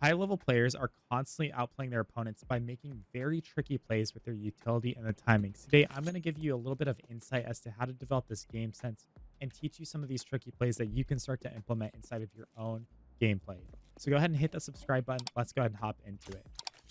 High level players are constantly outplaying their opponents by making very tricky plays with their utility and the timings. Today, I'm going to give you a little bit of insight as to how to develop this game sense and teach you some of these tricky plays that you can start to implement inside of your own gameplay. So go ahead and hit the subscribe button. Let's go ahead and hop into it.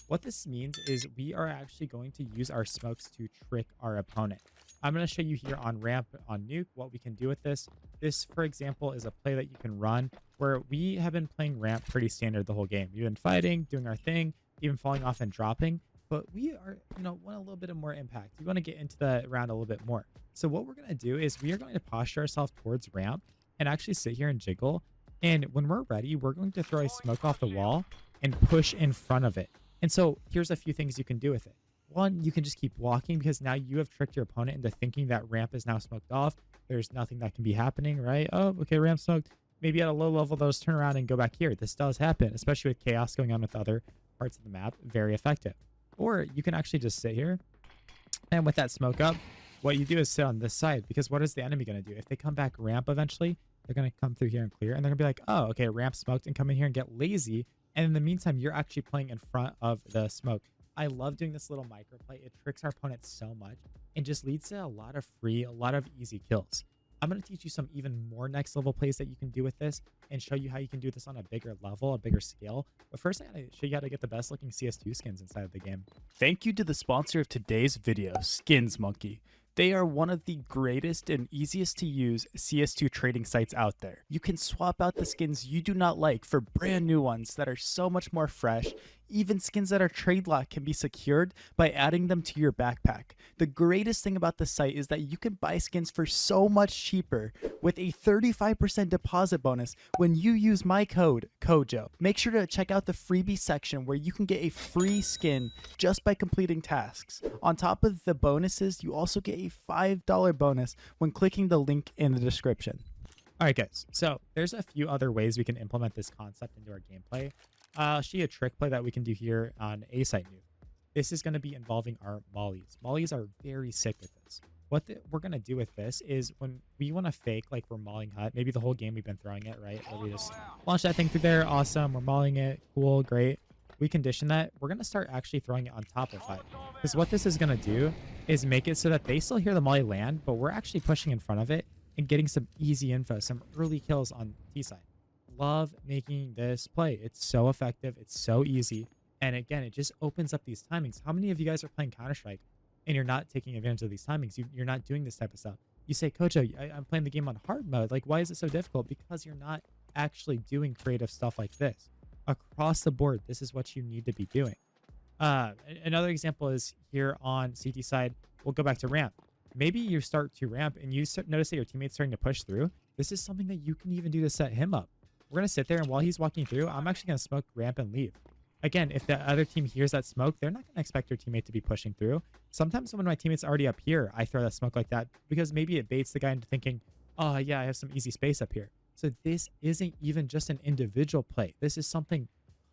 What this means is we are actually going to use our smokes to trick our opponent. I'm going to show you here on ramp on nuke what we can do with this. This, for example, is a play that you can run where we have been playing ramp pretty standard the whole game. We've been fighting, doing our thing, even falling off and dropping, but we are, want a little bit of more impact. We want to get into the round a little bit more. So what we're going to do is we are going to posture ourselves towards ramp and actually sit here and jiggle. And when we're ready, we're going to throw a smoke off the wall and push in front of it. And so here's a few things you can do with it. One, you can just keep walking because now you have tricked your opponent into thinking that ramp is now smoked off. There's nothing that can be happening, right? Oh, okay, ramp smoked. Maybe at a low level, those turn around and go back here. This does happen, especially with chaos going on with other parts of the map. Very effective. Or you can actually just sit here. And with that smoke up, what you do is sit on this side because what is the enemy going to do? If they come back ramp eventually, they're going to come through here and clear. And they're going to be like, oh, okay, ramp smoked and come in here and get lazy. And in the meantime, you're actually playing in front of the smoke. I love doing this little micro play. It tricks our opponents so much and just leads to a lot of easy kills. I'm going to teach you some even more next level plays that you can do with this and show you how you can do this on a bigger level, a bigger scale. But first, I got to show you how to get the best looking CS2 skins inside of the game. Thank you to the sponsor of today's video, SkinsMonkey. They are one of the greatest and easiest to use CS2 trading sites out there. You can swap out the skins you do not like for brand new ones that are so much more fresh. Even skins that are trade locked can be secured by adding them to your backpack. The greatest thing about the site is that you can buy skins for so much cheaper with a 35% deposit bonus when you use my code, CoJo. Make sure to check out the freebie section where you can get a free skin just by completing tasks. On top of the bonuses, you also get a $5 bonus when clicking the link in the description. All right, guys. So there's a few other ways we can implement this concept into our gameplay. I'll show you a trick play that we can do here on A site nuke. This is going to be involving our mollies. Mollies are very sick with this. What we're going to do with this is when we want to fake like we're mauling hut, maybe the whole game we've been throwing it, right? Where we just launch that thing through there. Awesome. We're mauling it. Cool. Great. We condition that. We're going to start actually throwing it on top of hut. Because what this is going to do is make it so that they still hear the molly land, but we're actually pushing in front of it and getting some easy info, some early kills on T side. Love making this play. It's so effective. It's so easy. And again, it just opens up these timings. How many of you guys are playing Counter-Strike and you're not taking advantage of these timings? You're not doing this type of stuff. You say, Kojo, I'm playing the game on hard mode. Like, why is it so difficult? Because you're not actually doing creative stuff like this. Across the board, this is what you need to be doing. Another example is here on CT side. We'll go back to ramp. Maybe you start to ramp and you notice that your teammate's starting to push through. This is something that you can even do to set him up. We're going to sit there, and while he's walking through, I'm actually going to smoke ramp and leave. Again, if the other team hears that smoke, they're not going to expect your teammate to be pushing through. Sometimes when my teammate's already up here, I throw that smoke like that because maybe it baits the guy into thinking, oh, yeah, I have some easy space up here. So this isn't even just an individual play. This is something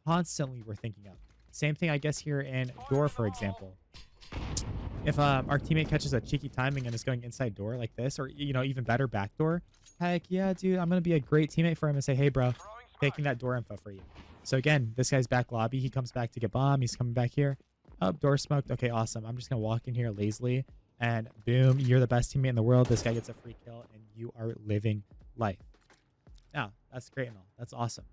constantly we're thinking of. Same thing, I guess, here in door, for example. If our teammate catches a cheeky timing and is going inside door like this, or, even better, back door, heck yeah, dude, I'm going to be a great teammate for him and say, hey, bro, taking that door info for you. So again, this guy's back lobby. He comes back to get bomb. He's coming back here. Oh, door smoked. Okay, awesome. I'm just going to walk in here lazily and boom, you're the best teammate in the world. This guy gets a free kill and you are living life. Now, that's great and all. That's awesome.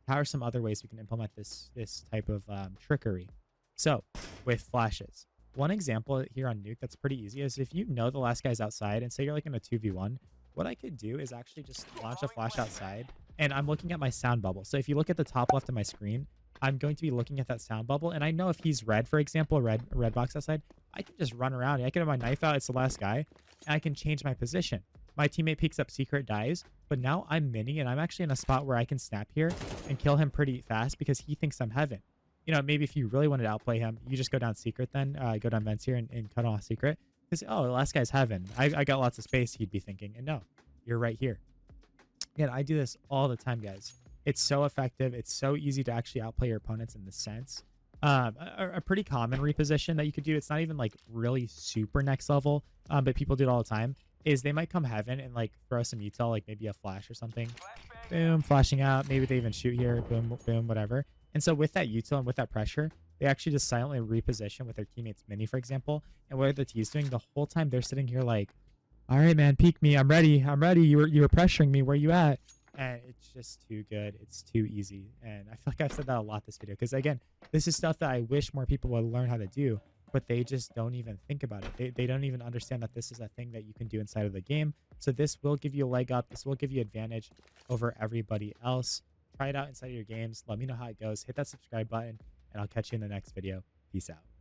How are some other ways we can implement this type of trickery? So with flashes. One example here on nuke that's pretty easy is if you know the last guy's outside and say you're like in a 2v1, what I could do is actually just launch a flash outside and I'm looking at my sound bubble. So if you look at the top left of my screen, I'm going to be looking at that sound bubble. And I know if he's red, for example, red box outside, I can just run around. I can have my knife out. It's the last guy. And I can change my position. My teammate peeks up secret, dies. But now I'm mini and I'm actually in a spot where I can snap here and kill him pretty fast because he thinks I'm heaven. Maybe if you really wanted to outplay him, you just go down secret then. Go down vents here and cut off secret. Because, oh, the last guy's heaven. I got lots of space, he'd be thinking. And no, you're right here. Again, I do this all the time, guys. It's so effective. It's so easy to actually outplay your opponents in this sense. A pretty common reposition that you could do, it's not even like really super next level, but people do it all the time, is they might come heaven and like throw some util, like maybe a flash or something. Boom, flashing out. Maybe they even shoot here. Boom, boom, whatever. And so with that util and with that pressure, they actually just silently reposition with their teammate's mini, for example. And what the T is doing the whole time, they're sitting here like, all right, man, peek me. I'm ready. I'm ready. You were pressuring me. Where you at? And it's just too good. It's too easy. And I feel like I've said that a lot this video because, again, this is stuff that I wish more people would learn how to do, but they just don't even think about it. They don't even understand that this is a thing that you can do inside of the game. So this will give you a leg up. This will give you advantage over everybody else. Try it out inside of your games. Let me know how it goes. Hit that subscribe button, and I'll catch you in the next video. Peace out.